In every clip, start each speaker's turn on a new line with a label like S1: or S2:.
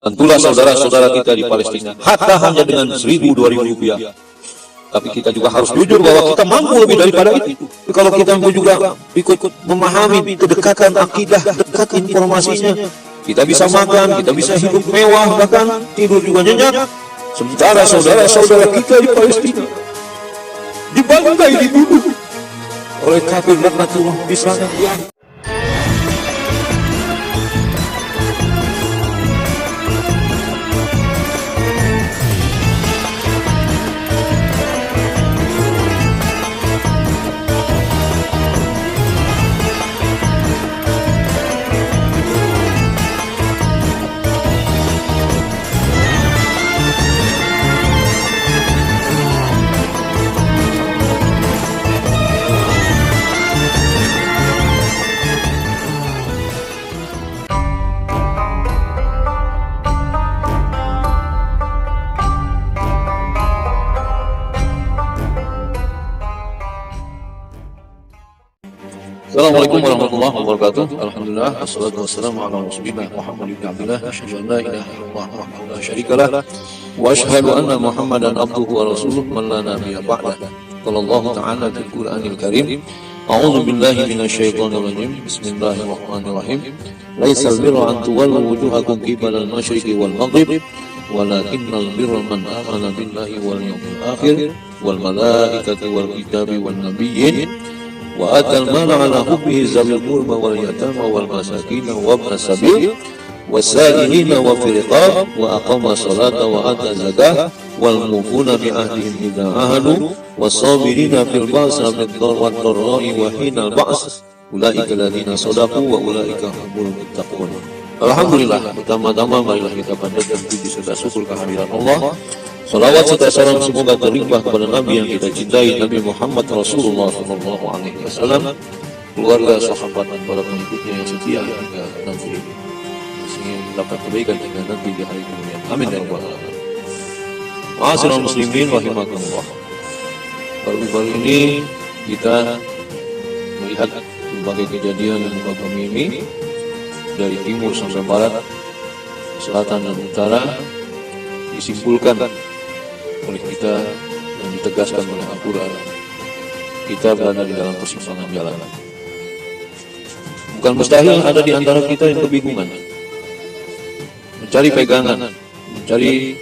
S1: Tentulah saudara-saudara kita di Palestina, hatta hanya dengan 1.000-2.000 rupiah. Tapi kita juga harus jujur bahwa kita mampu lebih daripada itu. Tapi kalau kita mampu juga ikut memahami kedekatan akidah, dekat informasinya, kita bisa makan, kita bisa hidup mewah, bahkan tidur juga nyenyak. Sementara saudara-saudara kita di Palestina dibantai, dibunuh oleh kafir laknatullah di sana. Assalamualaikum warahmatullahi wabarakatuh. Alhamdulillah, wassalatu wassalamu ala rasulillah Muhammad ibn Abdullah. Asyhadu an la ilaha illallah wahdahu la syarikalah wa asyhadu anna Muhammadan abduhu wa rasuluh man la nabiyya ba'dah. Qala Allah ta'ala fil Qur'anil Karim, a'udzu billahi minasyaitonir rajim. Bismillahirrahmanirrahim. Laisal birra an tuwallu wujuhakum qibala al-masyriqi wal maghrib, walakinnal birra man amana billahi wal yawmil akhir wal malaikati wal kitabi wan nabiyyin wa atal mala ala hubbihi zawil qurba wal yatama wal masakin wa ibn sabil wasailina wa fil riqab wa aqama salata wa ata zakah wal mufuna bi ahdihim idza ahadu wasabirina fil ba'sa wad dharra'i wa hinal ba's ulaika alladziina shadaqu wa ulaika humul muttaqun. Alhamdulillah, pertama-tama marilah kita panjatkan puji serta syukur kehadirat Allah. Salawat serta salam semoga terlimpah kepada Nabi yang kita cintai, Nabi Muhammad Rasulullah SAW, keluarga, sahabat, dan para pengikutnya yang setia hingga nanti, sehingga mendapat kebaikan hingga nanti di hari kemudian. Amin ya rabbal alamin. Ma'asyiral muslimin rahimakumullah. Baru-baru ini kita melihat berbagai kejadian yang kami ini dari timur sampai barat, selatan dan utara, disimpulkan oleh kita dan ditegaskan oleh Al-Quran. Kita berada di dalam persimpangan jalan. Bukan mustahil ada di antara kita yang kebingungan, mencari pegangan, mencari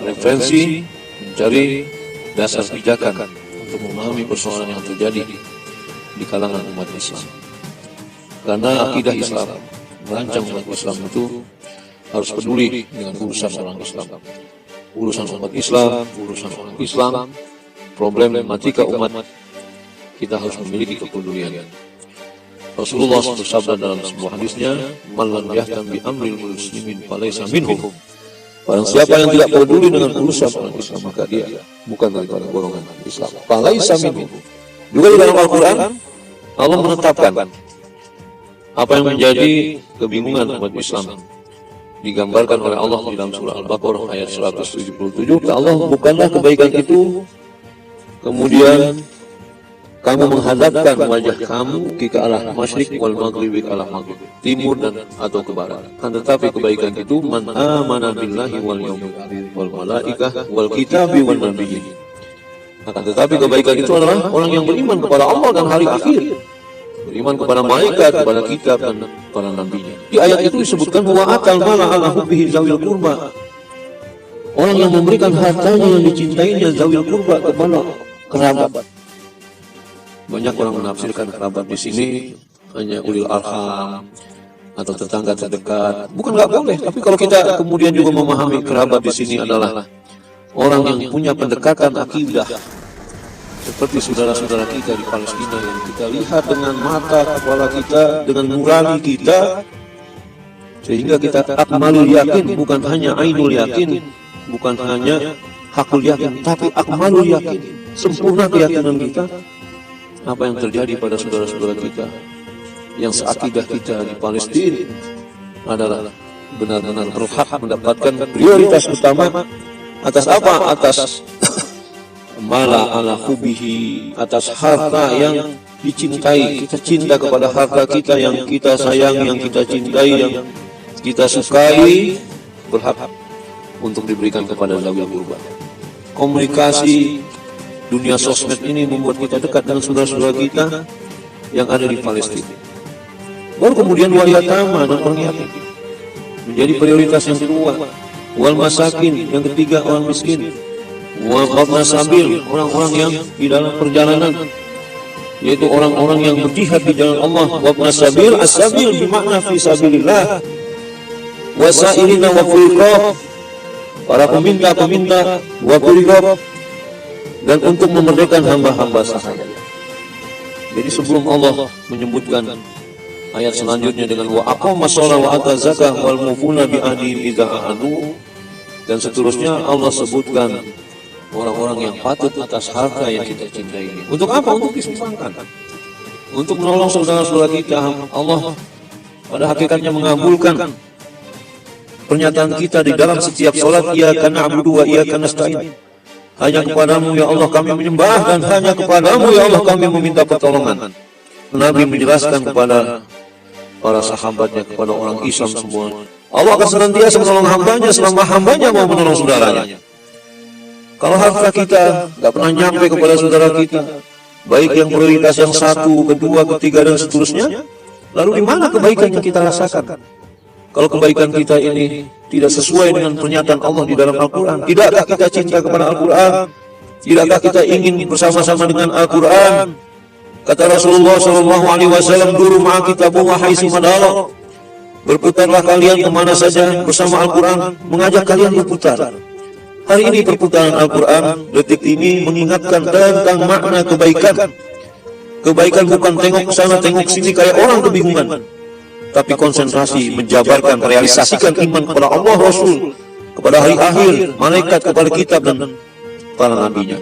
S1: referensi, mencari dasar pijakan untuk memahami persoalan yang terjadi di kalangan umat Islam. Karena akidah Islam, merancang umat Islam itu harus peduli dengan urusan orang Islam, urusan umat Islam, urusan orang Islam, problematika umat, kita harus memiliki kepedulian. Rasulullah bersabda dalam sebuah hadisnya, "Man lam yahtam bi amril muslimin falaysa minhum." Barang siapa yang tidak peduli dengan urusan orang Islam, maka dia bukan daripada golongan Islam. Falaysa minhum. Juga di dalam Al-Quran, Allah menetapkan apa yang menjadi kebingungan umat Islam, digambarkan oleh Allah di dalam surah Al-Baqarah ayat 177. Allah, bukanlah kebaikan itu kemudian kamu menghadapkan wajah kamu ke arah masyrik wal maghribi, ke arah maghrib, timur dan atau ke barat. Kan tetapi kebaikan itu man amana billahi wal yaumil akhir wal malaikah wal kitabi wan nabiyyin. Akan tetapi kebaikan itu adalah orang yang beriman kepada Allah dan hari akhir, beriman kepada malaikat, kepada kitab dan para nabinya. Di ayat itu disebutkan bahwa akal mala ala hubbihi zawil qurba, orang yang memberikan hartanya yang dicintainya zawil qurba kepada kerabat. Banyak orang menafsirkan kerabat di sini hanya ulil arham atau tetangga terdekat. Bukan nggak boleh, tapi kalau kita kemudian juga memahami kerabat di sini adalah orang yang punya pendekatan akidah, seperti saudara-saudara kita di Palestina yang kita lihat dengan mata kepala kita, dengan nurani kita, sehingga kita akmalul yakin, bukan hanya ainul yakin, bukan hanya hakul yakin, tapi akmalul yakin, sempurna keyakinan kita. Apa yang terjadi pada saudara-saudara kita yang seakidah kita di Palestina adalah benar-benar berhak mendapatkan prioritas utama. Atas apa? Atas mala ala hubihi, atas harta yang dicintai. Kita cinta kepada harta kita yang kita sayang, yang kita cintai, yang kita sukai, berhak untuk diberikan kepada zawil qurba. Komunikasi dunia sosmed ini membuat kita dekat dengan saudara-saudara kita yang ada di Palestina. Baru kemudian wal yatama dan orang yatim menjadi prioritas yang kedua. Wal masakin yang ketiga, orang miskin. Wal qabna sabil, orang-orang yang di dalam perjalanan, yaitu orang-orang yang berjihad di jalan Allah. Wabna sabil, as-sabil bermakna fi sabilillah. Wasailina wa furqab, para peminta-peminta, wa furqab, dan untuk memerdekakan hamba-hamba sahaya. Jadi sebelum Allah menyebutkan ayat selanjutnya dengan wa aqama shalah wa ata zakah wal mufuna bi ahdihim idza ahadu, dan seterusnya Allah sebutkan orang-orang yang patut atas harta yang kita cintai ini. Untuk apa? Untuk disumbangkan, untuk menolong saudara-saudara kita. Allah pada hakikatnya mengabulkan pernyataan kita di dalam setiap salat, iyyaka na'budu wa iyyaka nasta'in. Hanya kepadamu ya Allah kami menyembah, dan hanya kepadamu ya Allah kami meminta pertolongan. Nabi menjelaskan kepada para sahabatnya, kepada orang Islam semua, Allah akan senantiasa menolong hambanya selama hambanya mau menolong saudaranya. Kalau harta kita nggak pernah nyampe kepada saudara kita, baik yang prioritas yang satu, kedua, ketiga, dan seterusnya, lalu di mana kebaikan yang kita rasakan? Kalau kebaikan kita ini tidak sesuai dengan pernyataan Allah di dalam Al-Quran, tidakkah kita cinta kepada Al-Quran? Tidakkah kita ingin bersama-sama dengan Al-Quran? Kata Rasulullah SAW, duru ma'a kitabu wa haitsu madara. Berputarlah kalian kemana saja bersama Al-Quran, mengajak kalian berputar. Hari ini perputaran Al-Quran detik ini mengingatkan tentang makna kebaikan. Kebaikan bukan tengok ke sana tengok sini kayak orang kebingungan, tapi konsentrasi menjabarkan, merealisasikan iman kepada Allah, Rasul, kepada hari akhir, malaikat, kepada kitab dan para nabinya.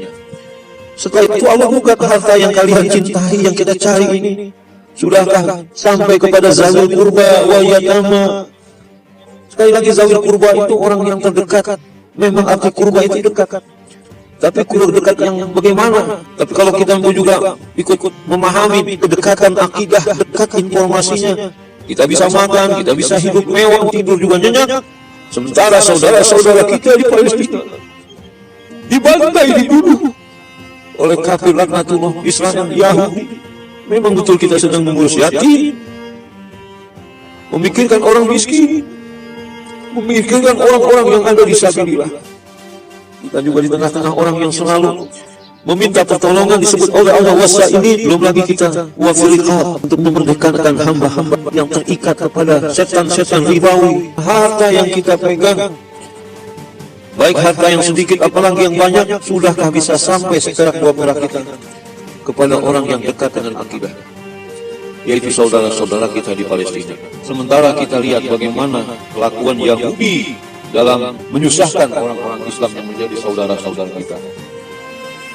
S1: Setelah itu Allah buka harta yang kalian cintai, yang kita cari ini. Sudahkah sampai kepada zawil qurba wa yatama? Sekali lagi, zawil qurba itu orang yang terdekat. Memang arti qurba itu dekat. Tapi kurang dekat yang bagaimana? Tapi kalau kita juga ikut memahami kedekatan akidah, dekat informasinya, kita bisa makan, kita bisa hidup mewah, tidur juga nyenyak. Sementara saudara-saudara kita di Palestina dibantai, dibunuh oleh kafir laknatullah, Israel, Yahudi. Memang betul kita sedang mengurus yatim, memikirkan orang miskin, memikirkan orang-orang yang ada di sabilillah. Kita juga di tengah-tengah orang yang selalu meminta pertolongan disebut oleh Allah wasa ini. Belum lagi kita wafilikat untuk memerdekakan hamba-hamba yang terikat kepada setan-setan ribawi. Harta yang kita pegang, baik harta yang sedikit apalagi yang banyak, sudahkah bisa sampai secara dua perak kita kepada orang yang dekat dengan akidah, yaitu saudara-saudara kita di Palestina. Sementara kita lihat bagaimana kelakuan Yahudi dalam menyusahkan orang-orang Islam yang menjadi saudara-saudara kita.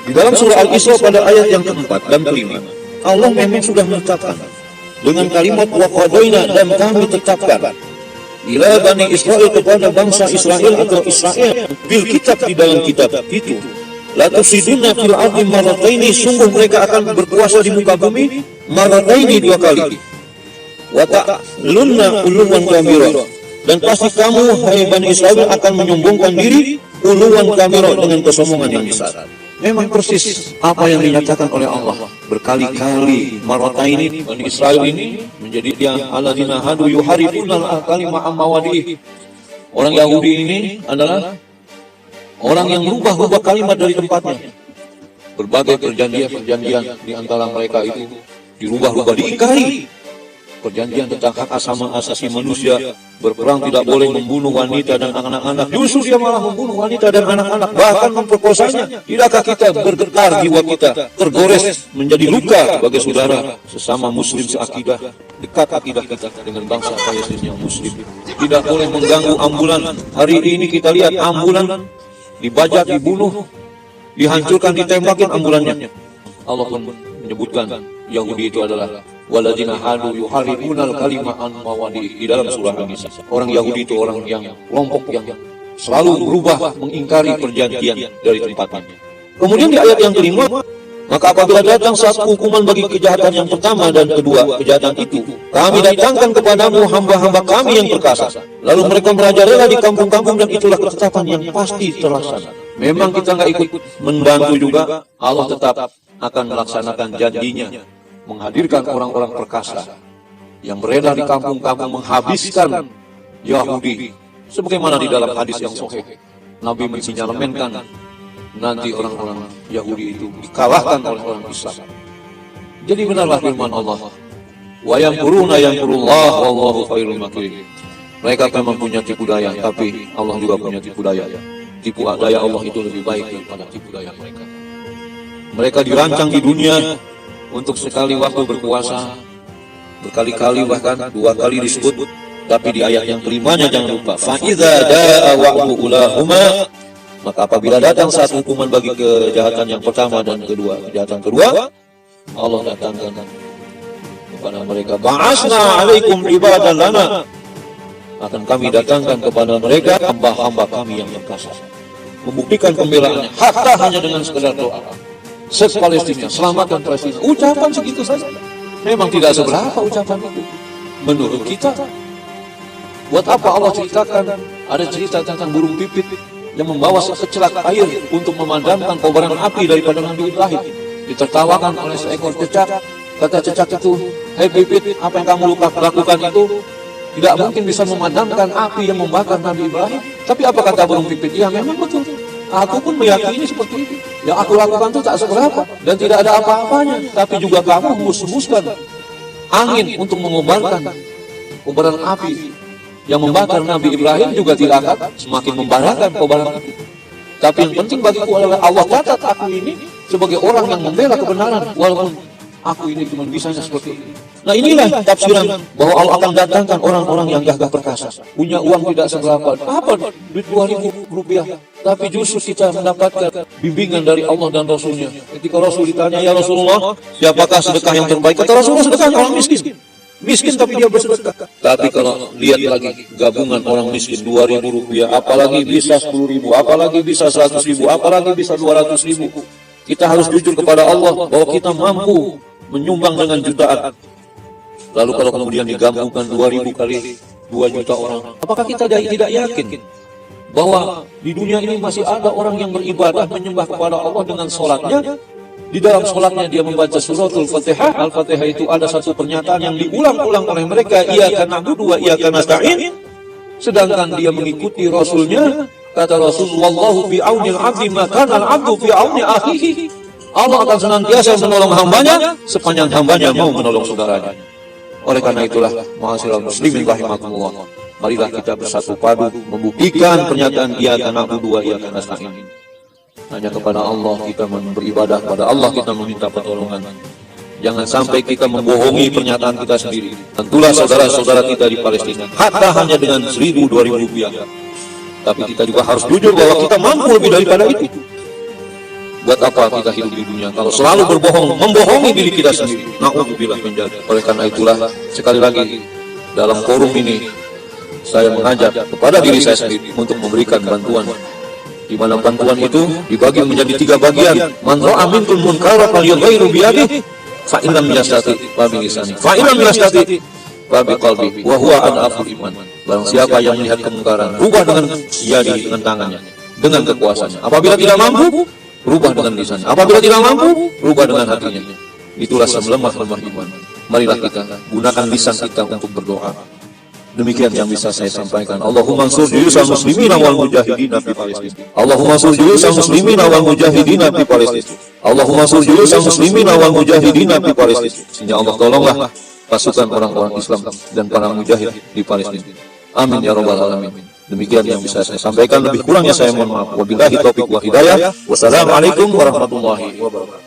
S1: Di dalam surah Al-Isra pada ayat yang keempat dan kelima, Allah memang sudah menetapkan dengan kalimat wa qadaina, dan kami tetapkan ila Bani Israel, kepada bangsa Israel atau Israel, bil kitab, di dalam kitab itu, la tusiduna fil ardi marrataini, sungguh mereka akan berkuasa di muka bumi marrataini, dua kali. Wa ta'lunna uluwan kabira, dan pasti kamu hai Bani Israel akan menyombongkan diri uluwan kabira, dengan kesombongan yang besar. Memang persis apa yang dinyatakan oleh Allah berkali-kali. Marrataini, Bani Israel ini menjadi yang alladzina hadu yuharifuna al-kalima amma wadih. Orang Yahudi ini adalah orang yang merubah-rubah kalimat dari tempatnya. Berbagai perjanjian di antara mereka itu dirubah-rubah, diingkari. Perjanjian tentang hak asasi manusia, berperang tidak boleh membunuh wanita dan anak-anak. Justru dia malah membunuh wanita dan anak-anak, bahkan memperkosanya. Tidakkah kita bergetar jiwa kita, tergores menjadi luka sebagai saudara sesama muslim seakidah? Dekat akidah kita dengan bangsa Palestina yang muslim. Tidak boleh mengganggu ambulan. Hari ini kita lihat ambulan dibajak, dibunuh, dihancurkan, ditembakin ambulannya. Allah pun menyebutkan Yahudi itu adalah waladzina hadu yuharifuna al-kalima an mawadih di dalam surah An-Nisa. Orang Yahudi itu orang yang kelompok yang selalu berubah, mengingkari perjanjian dari tempatnya. Kemudian di ayat yang kelima, Maka apabila datang saat hukuman bagi kejahatan yang pertama dan kedua kejahatan itu, kami datangkan kepadamu hamba-hamba kami yang perkasa. Lalu mereka merajalela di kampung-kampung, dan itulah ketetapan yang pasti terlaksana. Memang kita nggak ikut membantu juga, Allah tetap akan melaksanakan janjinya, menghadirkan orang-orang perkasa yang beredar di kampung-kampung menghabiskan Yahudi. Sebagaimana di dalam hadis yang sahih, Nabi menyalamankan nanti orang-orang Yahudi itu dikalahkan oleh orang Islam. Jadi benarlah firman Allah, wa yamkuruna yamkurullah wallahu khairul makirin. Mereka memang punya tipu daya, tapi Allah juga punya tipu daya. Tipu daya Allah itu lebih baik daripada tipu daya mereka. Mereka dirancang di dunia untuk sekali waktu berkuasa, berkali-kali, bahkan 2 kali disebut. Tapi di ayat yang kelimanya jangan lupa, fa idza jaa wa'du ulahuma, maka apabila datang saat hukuman bagi kejahatan yang pertama dan kedua kejahatan kedua, Allah datangkan kepada mereka, ba'asna alaikum ibadan lana, akan kami datangkan kepada mereka hamba-hamba kami yang perkasa. Membuktikan pembelaannya hatta hanya dengan sekedar doa. Se-Palestina, selamatkan Palestina. Ucapan segitu saja. Memang tidak seberapa ucapan itu menurut kita. Buat apa Allah ceritakan, ada cerita tentang burung pipit yang membawa secelak air untuk memadamkan kobaran api daripada Nabi Ibrahim. Ditertawakan oleh seekor cecak. Kata cecak itu, hei pipit, apa yang kamu lakukan itu tidak mungkin bisa memadamkan api yang membakar Nabi Ibrahim. Tapi apa kata burung pipit? Ya memang betul. Aku pun meyakini seperti itu. Yang aku lakukan itu tak seberapa dan tidak ada apa-apanya. Tapi juga kamu hembus-hembuskan angin untuk mengobarkan kobaran api yang membakar Nabi Ibrahim juga tidak akan semakin membarakan kobaran api. Tapi yang penting bagiku adalah Allah catat aku ini sebagai orang yang membela kebenaran, walaupun aku ini cuma bisanya seperti ini. Nah inilah tafsiran bahwa Allah akan datangkan orang-orang yang gagah perkasa, punya uang tidak seberapa, apa duit 2.000 rupiah, tapi justru kita mendapatkan bimbingan dari Allah dan Rasulnya. Ketika Rasul ditanya, ya Rasulullah, siapakah sedekah yang terbaik? Kata Rasulullah, sedekah orang miskin. Miskin tapi dia bersedekah. Tapi kalau lihat lagi gabungan orang miskin 2.000 rupiah, apalagi bisa 10.000, apalagi bisa 100.000, apalagi bisa 200.000. Kita harus jujur kepada Allah bahwa kita mampu menyumbang dengan jutaan. Lalu kalau kemudian digabungkan 2.000 kali 2 juta orang, apakah kita tidak yakin bahwa di dunia ini masih ada orang yang beribadah menyembah kepada Allah dengan sholatnya? Di dalam sholatnya dia membaca suratul Fatihah. Al-Fatihah itu ada satu pernyataan yang diulang-ulang oleh mereka, iyyaka na'budu wa iyyaka nasta'in. Sedangkan dia mengikuti Rasulnya, kata Rasul, wallahu fi aunil 'abdi ma kana al-'abdu fi auni akhihi. Allah akan senantiasa menolong hambanya sepanjang hambanya mau menolong saudaranya. Oleh karena itulah, ma'asyiral muslimin rahimakumullah, marilah kita bersatu padu membuktikan pernyataan iyyaka na'budu wa iyyaka nasta'in. Hanya kepada Allah kita beribadah, pada Allah kita meminta pertolongan. Jangan sampai kita membohongi pernyataan kita sendiri. Tentulah saudara-saudara kita di Palestina, hatta hanya dengan 1.000-2.000 rupiah. Tapi kita juga harus jujur bahwa kita mampu lebih daripada itu. Buat apa kita hidup di dunia kalau selalu berbohong, membohongi diri kita sendiri? Na'udzubillah min dzalik. Oleh karena itulah, sekali lagi dalam forum ini saya mengajak kepada diri saya sendiri untuk memberikan bantuan, di mana bantuan itu dibagi menjadi 3 bagian. Man ra'a minkum munkaran falyughayyirhu bi yadihi, fa in lam yastati' fa bi lisanihi, fa in lam yastati' fa bi qalbihi, wa huwa adhaful iman. Barang siapa yang melihat kemungkaran, rubah dengan yadi, dengan tangannya, dengan kekuasaannya. Apabila tidak mampu, rubah dengan lisannya. Apabila tidak mampu, rubah dengan hatinya. Itulah semelemah-lemah iman. Marilah kita gunakan lisan kita untuk berdoa. Demikian yang bisa saya sampaikan. Allahumma ansur juyusal muslimina wal mujahidina fi Palestina. Allahumma ansur juyusal muslimina wal mujahidina fi Palestina. Allahumma ansur juyusal muslimina wal mujahidina fi Palestina. Sehingga Allah tolonglah pasukan orang-orang Islam dan para mujahid di Palestina. Amin ya rabbal alamin. Demikian yang bisa saya sampaikan. Lebih kurangnya saya mohon maaf. Wabillahi taufiq wa hidayah. Wassalamualaikum warahmatullahi wabarakatuh.